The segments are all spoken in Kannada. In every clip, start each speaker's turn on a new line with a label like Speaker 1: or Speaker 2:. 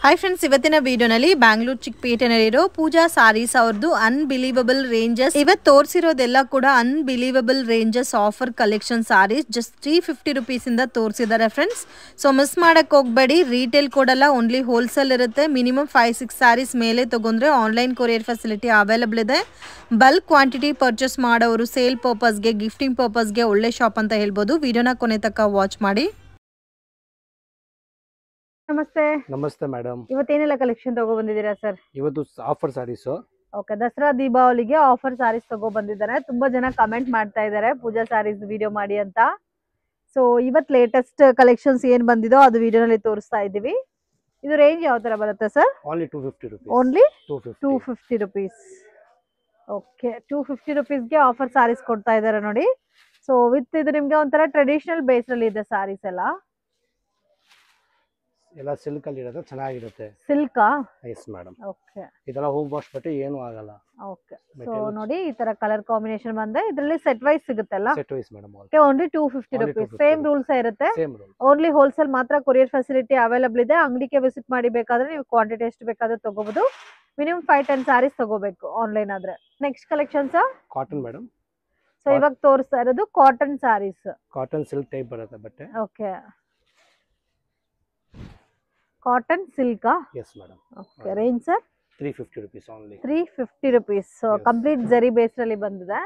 Speaker 1: ಹಾಯ್ ಫ್ರೆಂಡ್ಸ್, ಇವತ್ತಿನ ವಿಡಿಯೋನಲ್ಲಿ ಬ್ಯಾಂಗ್ಳೂರ್ ಚಿಕ್ಕಪೇಟೆನಲ್ಲಿರೋ ಪೂಜಾ ಸಾರೀಸ್ ಅವ್ರದ್ದು ಅನ್ಬಿಲೀವಬಲ್ ರೇಂಜಸ್. ಇವತ್ತು ತೋರಿಸಿರೋದೆಲ್ಲ ಕೂಡ unbelievable ranges offer collection saris. Just 350 rupees ಇಂದ ತೋರಿಸಿದ್ದಾರೆ ಫ್ರೆಂಡ್ಸ್. ಸೊ ಮಿಸ್ ಮಾಡಕ್ ಹೋಗ್ಬೇಡಿ. ರೀಟೇಲ್ ಕೊಡಲ್ಲ, ಓನ್ಲಿ ಹೋಲ್ಸೇಲ್ ಇರುತ್ತೆ. ಮಿನಿಮಮ್ 5-6 ಸಾರೀಸ್ ಮೇಲೆ ತಗೊಂಡ್ರೆ ಆನ್ಲೈನ್ ಕೊರಿಯರ್ ಫೆಸಿಲಿಟಿ ಅವೈಲಬಲ್ ಇದೆ. ಬಲ್ಕ್ ಕ್ವಾಂಟಿಟಿ ಪರ್ಚೇಸ್ ಮಾಡೋರು ಸೇಲ್ ಪರ್ಪಸ್ಗೆ, ಗಿಫ್ಟಿಂಗ್ ಪರ್ಪಸ್ಗೆ ಒಳ್ಳೆ ಶಾಪ್ ಅಂತ ಹೇಳ್ಬೋದು. ವಿಡಿಯೋನ ಕೊನೆ ತನಕ ವಾಚ್ ಮಾಡಿ. ನಮಸ್ತೆ.
Speaker 2: ನಮಸ್ತೆ ಮೇಡಮ್.
Speaker 1: ಇವತ್ತೇನೆಲ್ಲ ಕಲೆಕ್ಷನ್ ತಗೋ ಬಂದಿದ್ದೀರಾ ಸರ್?
Speaker 2: ಇವತ್ತು ಆಫರ್ ಸಾರೀಸ್.
Speaker 1: ಓಕೆ, ದಸರಾ ದೀಪಾವಳಿಗೆ ಆಫರ್ ಸಾರೀಸ್ ತಗೋ ಬಂದಿದ್ದಾರೆ. ತುಂಬಾ ಜನ ಕಮೆಂಟ್ ಮಾಡ್ತಾ ಇದ್ದಾರೆ ಪೂಜಾ ಸಾರೀಸ್ ವಿಡಿಯೋ ಮಾಡಿ ಅಂತ. ಸೊ ಇವತ್ತು ಲೇಟೆಸ್ಟ್ ಕಲೆಕ್ಷನ್ಸ್ ಏನ್ ಬಂದಿದೋ ಅದು ವಿಡಿಯೋನಲ್ಲಿ ತೋರಿಸ್ತಾ ಇದ್ದೀವಿ. ಇದು ರೇಂಜ್ ಯಾವ ತರ ಬರುತ್ತೆ sir?
Speaker 2: Only 250 rupees.
Speaker 1: Only
Speaker 2: 250
Speaker 1: rupees. Okay, 250 rupeesಗೆ ಆಫರ್ ಸಾರೀಸ್ ಕೊಡ್ತಾ ಇದ್ದಾರೆ ನೋಡಿ. ಸೊ ವಿತ್ ಇದು ನಿಮ್ಗೆ ಒಂಥರ ಟ್ರೆಡಿಷನಲ್ ಬೇಸ್ ಅಲ್ಲಿ ಇದೆ ಸಾರೀಸ್
Speaker 2: ಎಲ್ಲ ಸಿಲ್ಕ್ ಅಲ್ಲಿ ಇರುತ್ತೆ, ಚೆನ್ನಾಗಿರುತ್ತೆ.
Speaker 1: ಸಿಲ್ಕಾ?
Speaker 2: Yes madam.
Speaker 1: ಓಕೆ,
Speaker 2: ಇದೆಲ್ಲ ಹೋಮ್ ವಾಶ್ ಬಟ್ಟೆ ಏನು ಆಗಲ್ಲ.
Speaker 1: ಓಕೆ. ಸೊ ನೋಡಿ ಈ ತರ ಕಲರ್ ಕಾಂಬಿನೇಷನ್ ಬಂದ್ರೆ ಇದರಲ್ಲಿ ಸೆಟ್ ವೈಸ್ ಸಿಗುತ್ತಲ್ಲ?
Speaker 2: Set wise madam.
Speaker 1: Only 250 rupees. Same rules ಇರುತ್ತೆ.
Speaker 2: Same rule.
Speaker 1: ಓನ್ಲಿ ಹೋಲ್ಸೇಲ್ ಮಾತ್ರ ಕೊರಿಯರ್ ಫೆಸಿಲಿಟಿ ಅವೈಲಬಲ್ ಇದೆ. ಅಂಗಡಿಗೆ ವಿಸಿಟ್ ಮಾಡಿ ಬೇಕಾದ್ರೆ ನೀವು ಕ್ವಾಂಟಿಟಿ ಎಷ್ಟು ಬೇಕಾದ್ರೂ ತಗೋಬಹುದು. ಮಿನಿಮಮ್ 5-10 ಸಾರೀಸ್ ತಗೋಬೇಕು ಆನ್ಲೈನ್ ಆದ್ರೆ. Next collections
Speaker 2: cotton madam.
Speaker 1: So ಇವಾಗ ತೋರಿಸ್ತಾ ಇರೋದು cotton sarees.
Speaker 2: Cotton silk type ಬರುತ್ತೆ ಬಟ್ಟೆ.
Speaker 1: ಓಕೆ, ಕಾಟನ್ ಸಿಲ್ಕಾ?
Speaker 2: Yes madam.
Speaker 1: Okay, range sir?
Speaker 2: 350 rupees only.
Speaker 1: 350 rupees. So complete zari base ಅಲ್ಲಿ ಬಂದಿದೆ.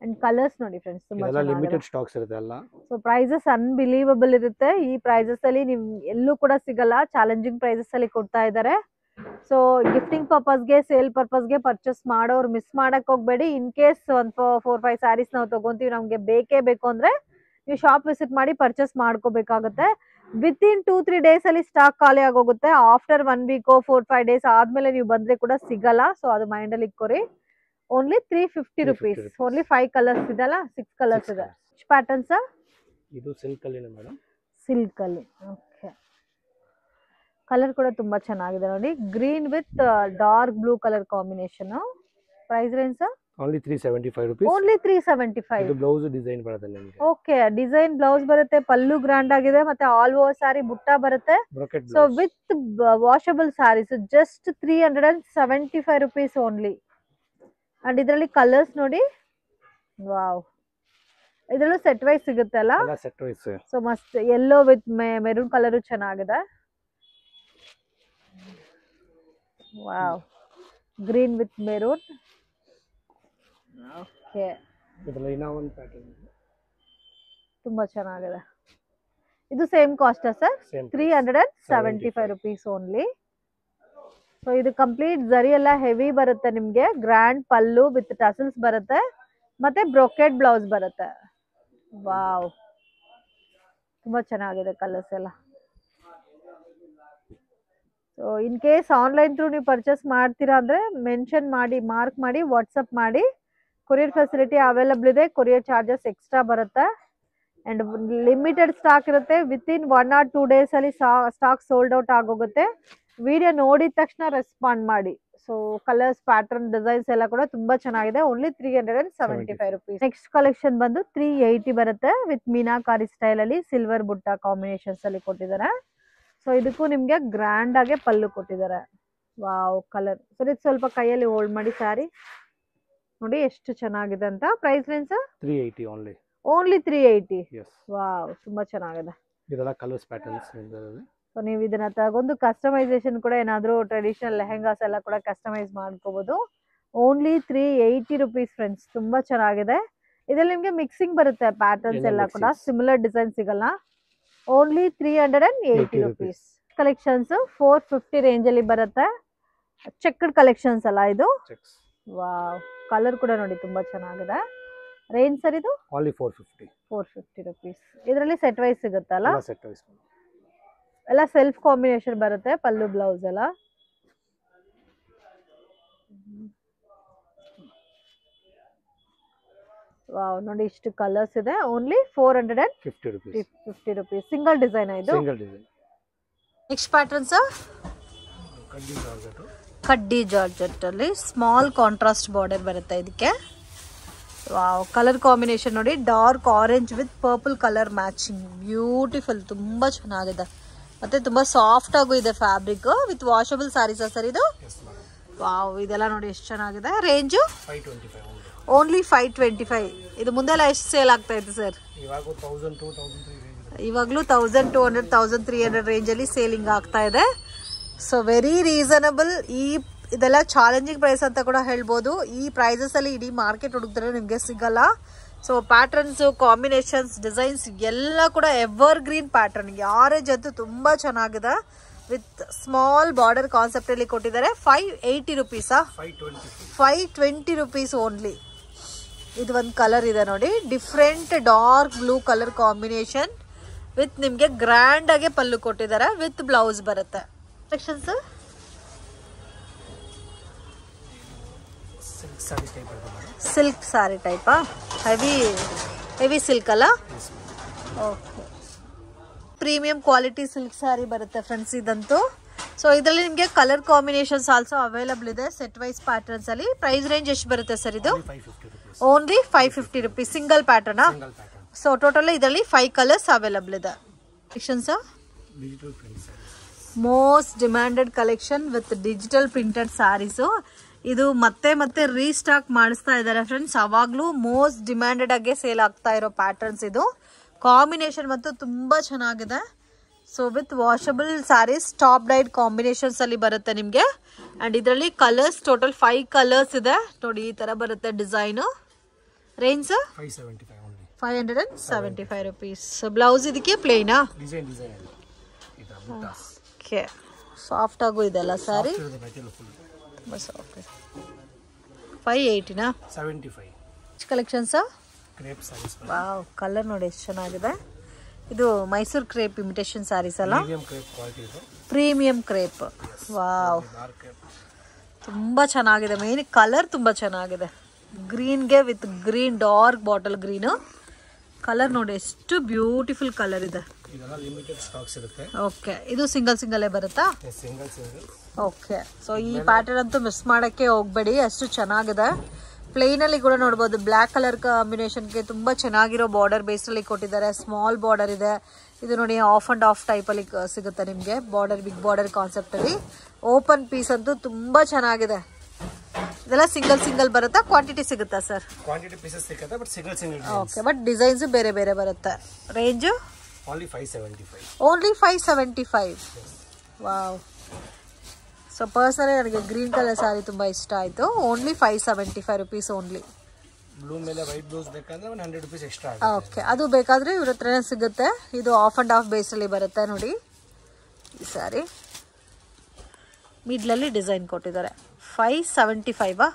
Speaker 1: ಅಂಡ್ ಕಲರ್ಸ್ ನೋಡಿ ಫ್ರೆಂಡ್ಸ್, ತುಂಬಾ ಚೆನ್ನಾಗಿದೆ.
Speaker 2: ಲಿಮಿಟೆಡ್ ಸ್ಟಾಕ್ಸ್ ಇರುತ್ತೆ ಎಲ್ಲ.
Speaker 1: ಸೊ ಪ್ರೈಸಸ್ ಅನ್ಬಿಲೀವಬಲ್ ಇರುತ್ತೆ. ಈ ಪ್ರೈಸಸ್ ಅಲ್ಲಿ ನೀವು ಎಲ್ಲೂ ಕೂಡ ಸಿಗಲ್ಲ. ಚಾಲೆಂಜಿಂಗ್ ಪ್ರೈಸಸ್ ಅಲ್ಲಿ ಕೊಡ್ತಾ ಇದ್ದಾರೆ. ಸೊ ಗಿಫ್ಟಿಂಗ್ ಪರ್ಪಸ್ಗೆ, ಸೇಲ್ ಪರ್ಪಸ್ಗೆ ಪರ್ಚೇಸ್ ಮಾಡೋರು ಮಿಸ್ ಮಾಡಕ್ ಹೋಗ್ಬೇಡಿ. ಇನ್ ಕೇಸ್ ಒಂದು 4-5 ಸಾರೀಸ್ ನಾವು ತಗೊಂತೀವಿ, ನಮ್ಗೆ ಬೇಕೇ ಬೇಕು ಅಂದ್ರೆ ನೀವು ಶಾಪ್ ವಿಸಿಟ್ ಮಾಡಿ ಪರ್ಚೇಸ್ ಮಾಡ್ಕೋಬೇಕಾಗುತ್ತೆ. ವಿತಿನ್ 2-3 ಡೇಸ್ ಅಲ್ಲಿ ಸ್ಟಾಕ್ ಖಾಲಿ ಆಗೋಗುತ್ತೆ. ಆಫ್ಟರ್ 1 week 4-5 days ಆದ್ಮೇಲೆ ನೀವು ಬಂದ್ರೆ ಕೂಡ ಸಿಗಲ್ಲ. ಸೊ ಅದು ಮೈಂಡ್ ಅಲ್ಲಿ ಇಟ್ಕೋರಿ. Only 350 rupees. ಓನ್ಲಿ 5 ಕಲರ್ಸ್ ಇದೆಲ್ಲ, 6 ಕಲರ್ಸ್ ಇದೆ. ಪ್ಯಾಟರ್ನ್ಸ್
Speaker 2: ಇದು ಸಿಲ್ಕ್ ಅಲ್ಲಿ ಮೇಡಮ್.
Speaker 1: ಸಿಲ್ಕ್ ಅಲ್ಲಿ. ಓಕೆ, ಕಲರ್ ಕೂಡ ತುಂಬಾ ಚೆನ್ನಾಗಿದೆ ನೋಡಿ. Green with dark blue colour combination. Price range
Speaker 2: only 375 rupees.
Speaker 1: Only 375.
Speaker 2: ಇದು ಬ್ಲೌಸ್ ಡಿಸೈನ್ ಬರುತ್ತೆ ನಿಮಗೆ.
Speaker 1: ಓಕೆ, ಡಿಸೈನ್ ಬ್ಲೌಸ್ ಬರುತ್ತೆ. ಪಲ್ಲು ಗ್ರ್ಯಾಂಡ್ ಆಗಿದೆ. ಮತ್ತೆ ಆಲ್ ಓವರ್ ಸಾರಿ ಬುಟ್ಟ ಬರುತ್ತೆ. So with washable saris. Just 375 rupees only. And ಇದರಲ್ಲಿ ಕಲರ್ಸ್ ನೋಡಿ. ವಾವ್, ಇದರಲ್ಲೂ ಸೆಟ್ ವೈಸ್ ಸಿಗುತ್ತೆ ಅಲ್ಲ?
Speaker 2: Set wise.
Speaker 1: ಸೊ ಮಸ್ತ್. ಯೆಲ್ಲೋ ವಿತ್ ಮೆರೂನ್ ಕಲರ್ ಚೆನ್ನಾಗಿದೆ. Wow, green with maroon. Okay,
Speaker 2: ಇದರಲ್ಲಿ ಇನ್ನೂ ಒಂದು ಪ್ಯಾಟರ್ನ್
Speaker 1: ತುಂಬಾ ಚೆನ್ನಾಗಿದೆ. ಇದು same cost sir? 375 rupees only. So ಇದು ಕಂಪ್ಲೀಟ್ ಜರಿ ಎಲ್ಲ ಹೆವಿ ಬರುತ್ತೆ ನಿಮ್ಗೆ. ಗ್ರ್ಯಾಂಡ್ ಪಲ್ಲು ವಿತ್ ಟಸಲ್ಸ್ ಬರುತ್ತೆ. ಮತ್ತೆ ಬ್ರೊಕೆಟ್ ಬ್ಲೌಸ್ ಬರುತ್ತೆ. ವಾವ್, ತುಂಬಾ ಚೆನ್ನಾಗಿದೆ ಕಲರ್ಸ್ ಎಲ್ಲ. So in case online through ನೀವು ಪರ್ಚೇಸ್ ಮಾಡ್ತೀರಾ ಅಂದ್ರೆ ಮೆನ್ಷನ್ ಮಾಡಿ, ಮಾರ್ಕ್ ಮಾಡಿ, ವಾಟ್ಸಪ್ ಮಾಡಿ. ಕೊರಿಯರ್ ಫೆಸಿಲಿಟಿ ಅವೈಲಬಲ್ ಇದೆ. ಕೊರಿಯರ್ ಚಾರ್ಜಸ್ ಎಕ್ಸ್ಟ್ರಾ ಬರುತ್ತೆ. ಅಂಡ್ ಲಿಮಿಟೆಡ್ ಸ್ಟಾಕ್ ಇರುತ್ತೆ. ವಿತಿನ್ 1 or 2 days ಅಲ್ಲಿ ಸ್ಟಾಕ್ ಸೋಲ್ಡ್ ಔಟ್ ಆಗೋಗುತ್ತೆ. ವಿಡಿಯೋ ನೋಡಿದ ತಕ್ಷಣ ರೆಸ್ಪಾಂಡ್ ಮಾಡಿ. ಸೊ ಕಲರ್ಸ್, ಪ್ಯಾಟರ್ನ್, ಡಿಸೈನ್ಸ್ ಎಲ್ಲ ಕೂಡ ತುಂಬಾ ಚೆನ್ನಾಗಿದೆ. Only 375 rupees. ನೆಕ್ಸ್ಟ್ ಕಲೆಕ್ಷನ್ ಬಂದು 380 ಬರುತ್ತೆ. ವಿತ್ ಮೀನಾಕಾರಿ ಸ್ಟೈಲ್ ಅಲ್ಲಿ ಸಿಲ್ವರ್ ಬುಟ್ಟ ಕಾಂಬಿನೇಷನ್ಸ್ ಅಲ್ಲಿ ಕೊಟ್ಟಿದ್ದಾರೆ. ಸೊ ಇದಕ್ಕೂ ನಿಮ್ಗೆ ಗ್ರ್ಯಾಂಡ್ ಆಗಿ ಪಲ್ಲು ಕೊಟ್ಟಿದ್ದಾರೆ. Wow, colour. ಸೊ ಇದು ಸ್ವಲ್ಪ ಕೈಯಲ್ಲಿ ಹೋಲ್ಡ್ ಮಾಡಿ ಸಾರಿ ನೋಡಿ ಎಷ್ಟು ಚೆನ್ನಾಗಿದೆ ಅಂತ. Price range
Speaker 2: 380 only.
Speaker 1: Only 380.
Speaker 2: Yes.
Speaker 1: Wow, ತುಂಬಾ ಚೆನ್ನಾಗಿದೆ.
Speaker 2: ಇದೆಲ್ಲ ಕಲರ್ಸ್ ಪ್ಯಾಟರ್ನ್ಸ್ ಇದರಲ್ಲಿ.
Speaker 1: ಸೊ ನೀವು ಇದನ್ನ ತಗೊಂಡು ಕಸ್ಟಮೈಸೇಷನ್ ಕೂಡ ಏನಾದ್ರು ಟ್ರೆಡಿಷನಲ್ ಲೆಹೆಂಗಾಸ್ ಎಲ್ಲ ಕೂಡ ಕಸ್ಟಮೈಸ್ ಮಾಡ್ಕೋಬಹುದು. Only 380 rupees friends. ತುಂಬಾ ಚೆನ್ನಾಗಿದೆ. ಇದರಲ್ಲಿ ನಿಮ್ಗೆ ಮಿಕ್ಸಿಂಗ್ ಬರುತ್ತೆ. ಪ್ಯಾಟರ್ನ್ಸ್ ಎಲ್ಲ ಕೂಡ ಸಿಮಿಲರ್ ಡಿಸೈನ್ ಸಿಗಲ್ಲ. Only 380 rupees. ಕಲೆಕ್ಷನ್ಸ್ 450 ರೇಂಜ್ ಅಲ್ಲಿ ಬರುತ್ತೆ. ಚೆಕ್ಡ್ ಕಲೆಕ್ಷನ್ಸ್ ಅಲ್ಲ ಇದು? ವಾವ್, ಕಲರ್ ಕೂಡ ನೋಡಿ ತುಂಬಾ ಚೆನ್ನಾಗಿದೆ. ರೇಂಜ್ ಸರ್ ಇದು?
Speaker 2: Only 450
Speaker 1: rupees. ಇದರಲ್ಲಿ ಸೆಟ್ ವೈಸ್ ಸಿಗುತ್ತಲ್ಲ?
Speaker 2: ಸೆಟ್ ವೈಸ್
Speaker 1: ಎಲ್ಲ ಸೆಲ್ಫ್ ಕಾಂಬಿನೇಷನ್ ಬರುತ್ತೆ. ಪಲ್ಲು ಬ್ಲೌಸ್ ಎಲ್ಲ. ವಾವ್, ನೋಡಿ ಇಷ್ಟು ಕಲರ್ಸ್ ಇದೆ. Only 450 rupees. ಸಿಂಗಲ್ ಡಿಸೈನ್ ಇದು?
Speaker 2: Single design.
Speaker 1: ನೆಕ್ಸ್ಟ್ ಪ್ಯಾಟರ್ನ್ಸ್ ಕಡ್ಡಿ ಜಾರ್ಜೆಟ್ ಅಲ್ಲಿ ಸ್ಮಾಲ್ ಕಾಂಟ್ರಾಸ್ಟ್ ಬಾರ್ಡರ್ ಬರುತ್ತೆ ಇದಕ್ಕೆ. ವಾವ್, ಕಲರ್ ಕಾಂಬಿನೇಷನ್ ನೋಡಿ. Dark orange with purple colour matching. Beautiful, ತುಂಬಾ ಚೆನ್ನಾಗಿದೆ. ಮತ್ತೆ ತುಂಬಾ ಸಾಫ್ಟ್ ಆಗು ಇದೆ fabric with washable saris sir ಇದು. ವಾವ್, ಇದೆಲ್ಲ ನೋಡಿ ಎಷ್ಟು ಚೆನ್ನಾಗಿದೆ. Range
Speaker 2: 525
Speaker 1: only 525. ಇದು ಮುಂದೆಲ್ಲ ಎಷ್ಟು ಸೇಲ್ ಆಗ್ತಾ ಇದೆ ಸರ್? ಇವಾಗಲೂ 1200 1300 ರೇಂಜಲ್ಲಿ ಸೇಲಿಂಗ್ ಆಗ್ತಾ ಇದೆ. So very reasonable. ಇದೆಲ್ಲ ಚಾಲೆಂಜಿಂಗ್ ಪ್ರೈಸ್ ಅಂತ ಕೂಡ ಹೇಳ್ಬೋದು. ಈ ಪ್ರೈಸಸ್ ಅಲ್ಲಿ ಇಡೀ ಮಾರ್ಕೆಟ್ ಹುಡುಕಿದ್ರೆ ನಿಮಗೆ ಸಿಗಲ್ಲ. ಸೊ ಪ್ಯಾಟರ್ನ್ಸ್, ಕಾಂಬಿನೇಷನ್ಸ್, ಡಿಸೈನ್ಸ್ ಎಲ್ಲ ಕೂಡ ಎವರ್ ಗ್ರೀನ್ ಪ್ಯಾಟರ್ನ್. ಯಾರೇಜ್ ಅಂತೂ ತುಂಬಾ ಚೆನ್ನಾಗಿದೆ. ವಿತ್ ಸ್ಮಾಲ್ ಬಾರ್ಡರ್ ಕಾನ್ಸೆಪ್ಟ್ ಅಲ್ಲಿ ಕೊಟ್ಟಿದ್ದಾರೆ. 580 ರುಪೀಸಾ? 520 ರುಪೀಸ್ ಓನ್ಲಿ. ಇದು ಒಂದು ಕಲರ್ ಇದೆ ನೋಡಿ, different dark blue colour combination with ನಿಮಗೆ ಗ್ರ್ಯಾಂಡ್ ಆಗಿ ಪಲ್ಲು ಕೊಟ್ಟಿದ್ದಾರೆ. ವಿತ್ ಬ್ಲೌಸ್ ಬರುತ್ತೆ. ಸೆಕ್ಷನ್ಸ್ ಸಿಲ್ಕ್ ಸಾರಿ ಟೈಪಾ? ಹೆವಿ ಸಿಲ್ಕ್ ಅಲ್ಲ? Okay, premium quality silk sari ಬರುತ್ತೆ ಫ್ರೆಂಡ್ಸ್ ಇದಂತೂ. ಸೊ ಇದರಲ್ಲಿ ನಿಮಗೆ ಕಲರ್ ಕಾಂಬಿನೇಷನ್ಸ್ ಆಲ್ಸೋ ಅವೈಲಬಲ್ ಇದೆ ಸೆಟ್ ವೈಸ್ ಪ್ಯಾಟರ್ನ್ಸ್ ಅಲ್ಲಿ. ಪ್ರೈಸ್ ರೇಂಜ್ ಎಷ್ಟು ಬರುತ್ತೆ ಸರ್ ಇದು? Only 550 rupees. ಸಿಂಗಲ್ ಪ್ಯಾಟರ್ನಾ? ಸೊ ಟೋಟಲ್ ಇದರಲ್ಲಿ 5 ಕಲರ್ಸ್ ಅವೈಲಬಲ್ ಇದೆ. Most demanded collection with digital printed saris. ಇದು ಮತ್ತೆ ಮತ್ತೆ ರೀಸ್ಟಾಕ್ ಮಾಡಿಸ್ತಾ ಇದ್ದಾರೆ ಫ್ರೆಂಡ್ಸ್. ಅವಾಗ್ಲೂ ಮೋಸ್ಟ್ ಡಿಮ್ಯಾಂಡೆಡ್ ಆಗಿ ಸೇಲ್ ಆಗ್ತಾ ಇರೋ ಪ್ಯಾಟರ್ನ್ಸ್ ಇದು. ಕಾಂಬಿನೇಷನ್ ಮತ್ತು ತುಂಬಾ ಚೆನ್ನಾಗಿದೆ. So with washable saris, top dyed combinations ಅಲ್ಲಿ ಬರುತ್ತೆ ನಿಮಗೆ. ಅಂಡ್ ಇದರಲ್ಲಿ ಕಲರ್ಸ್ ಟೋಟಲ್ 5 ಕಲರ್ಸ್ ಇದೆ ನೋಡಿ. ಈ ತರ ಬರುತ್ತೆ ಡಿಸೈನ್. Range 575 rupees. ಬ್ಲೌಸ್ ಇದಕ್ಕೆ ಪ್ಲೇನಾ? ಓಕೆ, ಸಾಫ್ಟ್ ಆಗು ಇದೆಲ್ಲ ಸ್ಯಾರಿ. 580ನಾ? 75 ಕಲೆಕ್ಷನ್ಸ್. ವಾವ್, ಕಲರ್ ನೋಡಿ ಎಷ್ಟು ಚೆನ್ನಾಗಿದೆ. ಇದು ಮೈಸೂರು ಕ್ರೇಪ್ ಇಮಿಟೇಷನ್ ಸ್ಯಾರೀಸ್ ಅಲ್ಲ? Premium crepe. ವಾವ್, ತುಂಬಾ ಚೆನ್ನಾಗಿದೆ. ಮೇನ್ ಕಲರ್ ತುಂಬಾ ಚೆನ್ನಾಗಿದೆ. ಗ್ರೀನ್ಗೆ with green, dark bottle green colour ನೋಡಿ, ಎಷ್ಟು ಬ್ಯೂಟಿಫುಲ್ ಕಲರ್ ಇದೆ. ಓಕೆ, ಇದು ಸಿಂಗಲ್ ಬರುತ್ತಾ? ಓಕೆ. ಸೊ ಈ ಪ್ಯಾಟರ್ನ್ ಅಂತೂ ಮಿಸ್ ಮಾಡಕ್ಕೆ ಹೋಗ್ಬೇಡಿ, ಅಷ್ಟು ಚೆನ್ನಾಗಿದೆ. ಪ್ಲೇನ್ ಅಲ್ಲಿ ಕೂಡ ನೋಡಬಹುದು. ಬ್ಲಾಕ್ ಕಲರ್ ಕಾಂಬಿನೇಷನ್ಗೆ ತುಂಬಾ ಚೆನ್ನಾಗಿರೋ ಬಾರ್ಡರ್ ಬೇಸ್ ಅಲ್ಲಿ ಕೊಟ್ಟಿದ್ದಾರೆ. ಸ್ಮಾಲ್ ಬಾರ್ಡರ್ ಇದೆ. ಇದು ನೋಡಿ ಆಫ್ ಅಂಡ್ ಆಫ್ ಟೈಪ್ ಅಲ್ಲಿ ಸಿಗುತ್ತೆ ನಿಮಗೆ. ಬಾರ್ಡರ್, ಬಿಗ್ ಬಾರ್ಡರ್ ಕಾನ್ಸೆಪ್ಟ್ ಅಲ್ಲಿ. ಓಪನ್ ಪೀಸ್ ಅಂತೂ ತುಂಬಾ ಚೆನ್ನಾಗಿದೆ. ಇದೆಲ್ಲ ಸಿಂಗಲ್ ಬರುತ್ತಾ? ಕ್ವಾಂಟಿಟಿ ಸಿಗುತ್ತಾ ಸರ್?
Speaker 2: ಕ್ವಾಂಟಿಟಿ ಪೀಸಸ್ ಸಿಗುತ್ತೆ, but single.
Speaker 1: Okay, but designs ಬೇರೆ ಬರುತ್ತೆ. Range
Speaker 2: only 575.
Speaker 1: Only 575. Wow. So personally ನನಗೆ ಗ್ರೀನ್ ಕಲರ್ ಸಾರಿ ತುಂಬಾ ಇಷ್ಟ ಆಯ್ತು. Only 575 rupees only.
Speaker 2: ಬ್ಲೂ ಮೇಲೆ ವೈಟ್ ಬ್ಲೌಸ್ ಬೇಕಂದ್ರೆ 100 ರುಪೀಸ್ ಎಕ್ಸ್ಟ್ರಾ.
Speaker 1: ಓಕೆ, ಅದು ಬೇಕಾದ್ರೆ ಇವ್ರ ಹತ್ರನೇ ಸಿಗುತ್ತೆ. ಇದು ಆಫ್ ಅಂಡ್ ಆಫ್ ಬೇಸ್ ಅಲ್ಲಿ ಬರುತ್ತೆ ನೋಡಿ. ಈ ಸಾರಿ ಮಿಡ್ಲ್ ಅಲ್ಲಿ ಡಿಸೈನ್ ಕೊಟ್ಟಿದ್ದಾರೆ. 575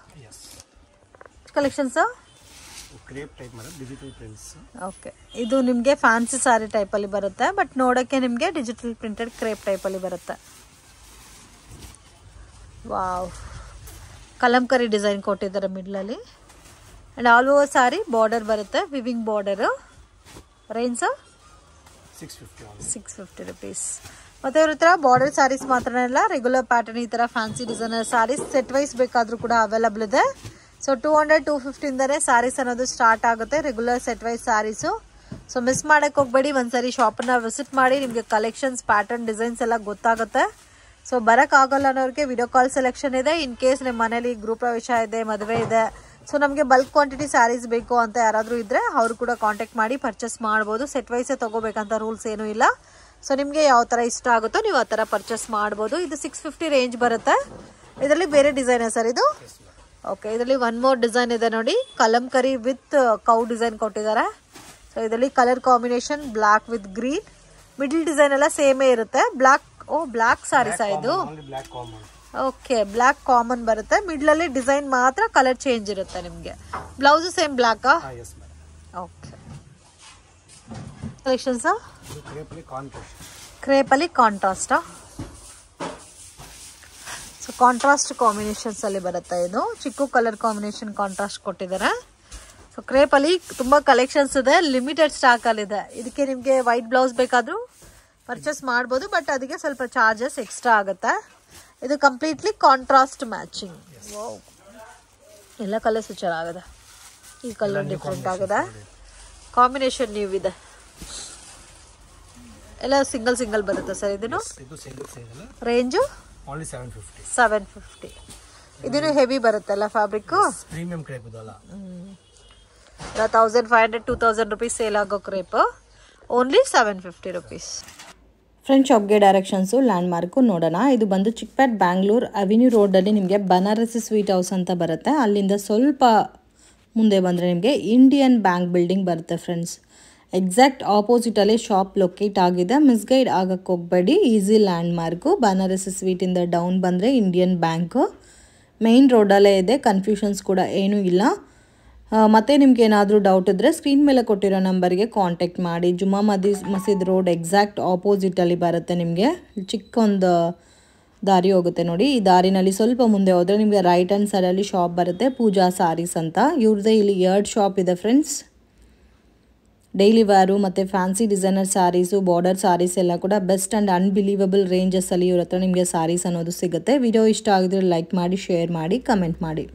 Speaker 1: collections.
Speaker 2: Crepe type madam, digital prints.
Speaker 1: Okay, ಇದು ನಿಮಗೆ ಫ್ಯಾನ್ಸಿ ಸಾರಿ ಟೈಪ್ ಅಲ್ಲಿ ಬರುತ್ತೆ, ಬಟ್ ನೋಡಕ್ಕೆ ನಿಮಗೆ ಡಿಜಿಟಲ್ ಪ್ರಿಂಟೆಡ್ ಕ್ರೇಪ್ ಟೈಪ್ ಅಲ್ಲಿ ಬರುತ್ತೆ. ವಾವ್, ಕಲಂಕರಿ ಡಿಸೈನ್ ಕೊಟ್ಟಿದ್ದಾರೆ ಮಿಡ್ಲ್ ಅಲ್ಲಿ. And all over sorry border ಬರುತ್ತೆ, ವಿವಿಂಗ್ ಬಾರ್ಡರ್. Range 650 rupees. ಮತ್ತೆ ಇವ್ರ ಹತ್ರ ಬಾರ್ಡರ್ ಸ್ಯಾರೀಸ್ ಮಾತ್ರನೇ ಅಲ್ಲ, ರೆಗ್ಯುಲರ್ ಪ್ಯಾಟರ್ನ್ ಈ ತರ fancy designer saris set wise ಬೇಕಾದ್ರೂ ಕೂಡ ಅವೈಲಬಲ್ ಇದೆ. ಸೊ 200-250 ಇಂದಾನೆ ಸ್ಯಾರೀಸ್ ಅನ್ನೋದು ಸ್ಟಾರ್ಟ್ ಆಗುತ್ತೆ, regular set wise saris. So miss ಮಾಡಕ್ ಹೋಗ್ಬೇಡಿ, ಒಂದ್ಸರಿ ಶಾಪನ್ನ ವಿಸಿಟ್ ಮಾಡಿ. ನಿಮಗೆ ಕಲೆಕ್ಷನ್ಸ್, ಪ್ಯಾಟರ್ನ್, ಡಿಸೈನ್ಸ್ ಎಲ್ಲ ಗೊತ್ತಾಗುತ್ತೆ. ಸೊ ಬರಕ್ ಆಗಲ್ಲ ಅನ್ನೋರಿಗೆ ವಿಡಿಯೋ ಕಾಲ್ ಸೆಲೆಕ್ಷನ್ ಇದೆ. ಇನ್ ಕೇಸ್ ನಿಮ್ಮ ಮನೇಲಿ ಗೃಹ ಪ್ರವೇಶ ಇದೆ, ಮದುವೆ ಇದೆ, ಸೊ ನಮಗೆ ಬಲ್ಕ್ ಕ್ವಾಂಟಿಟಿ ಸ್ಯಾರೀಸ್ ಬೇಕು ಅಂತ ಯಾರಾದ್ರೂ ಇದ್ರೆ ಅವರು ಕೂಡ ಕಾಂಟ್ಯಾಕ್ಟ್ ಮಾಡಿ ಪರ್ಚೇಸ್ ಮಾಡ್ಬೋದು. ಸೆಟ್ ವೈಸೇ ತಗೋಬೇಕಂತ ರೂಲ್ಸ್ ಏನೂ ಇಲ್ಲ. ಸೊ ನಿಮಗೆ ಯಾವ ತರ ಇಷ್ಟ ಆಗುತ್ತೋ ನೀವು ಆ ತರ ಪರ್ಚೇಸ್ ಮಾಡ್ಬೋದು. ಇದು 650 ರೇಂಜ್ ಬರುತ್ತೆ. ಇದರಲ್ಲಿ ಬೇರೆ ಡಿಸೈನ್ ಸರ್ ಇದು? ಓಕೆ, ಇದರಲ್ಲಿ ಒನ್ ಮೋರ್ ಡಿಸೈನ್ ಇದೆ ನೋಡಿ. ಕಲಂಕರಿ ವಿತ್ ಕೌ ಡಿಸೈನ್ ಕೊಟ್ಟಿದ್ದಾರೆ. ಸೊ ಇದರಲ್ಲಿ colour combination black with green. Middle design ಎಲ್ಲ ಸೇಮೇ ಇರುತ್ತೆ. ಬ್ಲಾಕ್ ಸಾರೀಸಾ ಇದು? ಓಕೆ, ಬ್ಲಾಕ್ ಕಾಮನ್ ಬರುತ್ತೆ. ಮಿಡ್ಲ್ ಅಲ್ಲಿ ಡಿಸೈನ್ ಮಾತ್ರ ಕಲರ್ ಚೇಂಜ್ ಇರುತ್ತೆ ನಿಮ್ಗೆ. Blouse same black. Okay, collections crepe ಅಲ್ಲಿ ಕಾಂಟ್ರಾಸ್ಟ್. ಸೊ ಕಾಂಟ್ರಾಸ್ಟ್ ಕಾಂಬಿನೇಷನ್ಸ್ ಅಲ್ಲಿ ಬರುತ್ತೆ. ಇದು ಚಿಕ್ಕು ಕಲರ್ ಕಾಂಬಿನೇಷನ್ ಕಾಂಟ್ರಾಸ್ಟ್ ಕೊಟ್ಟಿದ್ದಾರೆ. ಸೊ ಕ್ರೇಪ್ ಅಲ್ಲಿ ತುಂಬಾ ಕಲೆಕ್ಷನ್ಸ್ ಇದೆ, ಲಿಮಿಟೆಡ್ ಸ್ಟಾಕ್ ಅಲ್ಲಿ ಇದೆ. ಇದಕ್ಕೆ ನಿಮ್ಗೆ ವೈಟ್ ಬ್ಲೌಸ್ ಬೇಕಾದ್ರೂ ಪರ್ಚೇಸ್ ಮಾಡ್ಬೋದು, ಬಟ್ ಅದಕ್ಕೆ ಸ್ವಲ್ಪ ಚಾರ್ಜಸ್ ಎಕ್ಸ್ಟ್ರಾ ಆಗುತ್ತೆ. ಇದು ಕಂಪ್ಲೀಟ್ಲಿ ಕಾಂಟ್ರಾಸ್ಟ್ ಮ್ಯಾಚಿಂಗ್. ಎಲ್ಲ ಕಲರ್ಸ್ ಚೆನ್ನಾಗಿದೆ. ಈ ಕಲರ್ ಡಿಫ್ರೆಂಟ್ ಆಗಿದೆ, ಕಾಂಬಿನೇಷನ್ ನ್ಯೂ ಇದೆ. ಎಲ್ಲ ಸಿಂಗಲ್ ಸಿಂಗಲ್ ಬರುತ್ತೆ ಸರ್ ಇದನ್ನು.
Speaker 2: ಇದು ಸಿಂಗಲ್ ಸಿಂಗಲ್.
Speaker 1: Range
Speaker 2: only 750.
Speaker 1: 750. ಇದನ್ನು ಹೆವಿ ಬರುತ್ತಲ್ಲ ಫ್ಯಾಬ್ರಿಕ್.
Speaker 2: ಪ್ರೀಮಿಯಂ ಕ್ರೇಪ್ ಇದಲ್ಲ.
Speaker 1: 1500 2000 rupees ಸೇಲ್ ಆಗೋ ಕ್ರೇಪ್ ಓನ್ಲಿ 750 rupees.
Speaker 3: ಫ್ರೆಂಡ್ ಶಾಪ್ಗೆ ಡೈರೆಕ್ಷನ್ಸು ಲ್ಯಾಂಡ್ ಮಾರ್ಕು ನೋಡೋಣ. ಇದು ಬಂದು ಚಿಕ್ಪೇಟ್ ಬ್ಯಾಂಗ್ಳೂರ್ ಅವೆನ್ಯೂ ರೋಡಲ್ಲಿ ನಿಮಗೆ ಬನಾರಸಿ ಸ್ವೀಟ್ ಹೌಸ್ ಅಂತ ಬರುತ್ತೆ. ಅಲ್ಲಿಂದ ಸ್ವಲ್ಪ ಮುಂದೆ ಬಂದರೆ ನಿಮಗೆ ಇಂಡಿಯನ್ ಬ್ಯಾಂಕ್ ಬಿಲ್ಡಿಂಗ್ ಬರುತ್ತೆ ಫ್ರೆಂಡ್ಸ್. ಎಕ್ಸಾಕ್ಟ್ ಆಪೋಸಿಟಲ್ಲಿ ಶಾಪ್ ಲೊಕೇಟ್ ಆಗಿದೆ. ಮಿಸ್ಗೈಡ್ ಆಗಕ್ಕೆ ಹೋಗಬೇಡಿ. Easy landmark. ಬನಾರಸಿ ಸ್ವೀಟಿಂದ ಡೌನ್ ಬಂದರೆ ಇಂಡಿಯನ್ ಬ್ಯಾಂಕು ಮೇಯ್ನ್ ರೋಡಲ್ಲೇ ಇದೆ. ಕನ್ಫ್ಯೂಷನ್ಸ್ ಕೂಡ ಏನೂ ಇಲ್ಲ. ಮತ್ತು ನಿಮ್ಗೆ ಏನಾದರೂ ಡೌಟ್ ಇದ್ದರೆ ಸ್ಕ್ರೀನ್ ಮೇಲೆ ಕೊಟ್ಟಿರೋ ನಂಬರ್ಗೆ ಕಾಂಟ್ಯಾಕ್ಟ್ ಮಾಡಿ. ಜುಮ್ಮಾ ಮಸೀದ್ ರೋಡ್ ಎಕ್ಸಾಕ್ಟ್ ಆಪೋಸಿಟಲ್ಲಿ ಬರುತ್ತೆ. ನಿಮಗೆ ಚಿಕ್ಕ ಒಂದು ದಾರಿ ಹೋಗುತ್ತೆ ನೋಡಿ. ಈ ದಾರಿನಲ್ಲಿ ಸ್ವಲ್ಪ ಮುಂದೆ ಹೋದರೆ ನಿಮಗೆ ರೈಟ್ ಹ್ಯಾಂಡ್ ಸೈಡಲ್ಲಿ ಶಾಪ್ ಬರುತ್ತೆ, ಪೂಜಾ ಸಾರೀಸ್ ಅಂತ. ಇವ್ರದ್ದೇ ಇಲ್ಲಿ 2 ಶಾಪ್ ಇದೆ ಫ್ರೆಂಡ್ಸ್. ಡೈಲಿ ವೇರು ಮತ್ತು fancy designer saris, border saris ಎಲ್ಲ ಕೂಡ ಬೆಸ್ಟ್ ಆ್ಯಂಡ್ ಅನ್ಬಿಲೀವಬಲ್ ರೇಂಜಸ್ಸಲ್ಲಿ ಇವ್ರ ಹತ್ರ ನಿಮಗೆ ಸ್ಯಾರೀಸ್ ಅನ್ನೋದು ಸಿಗುತ್ತೆ. ವಿಡಿಯೋ ಇಷ್ಟ ಆಗಿದ್ರೆ ಲೈಕ್ ಮಾಡಿ, ಶೇರ್ ಮಾಡಿ, ಕಮೆಂಟ್ ಮಾಡಿ.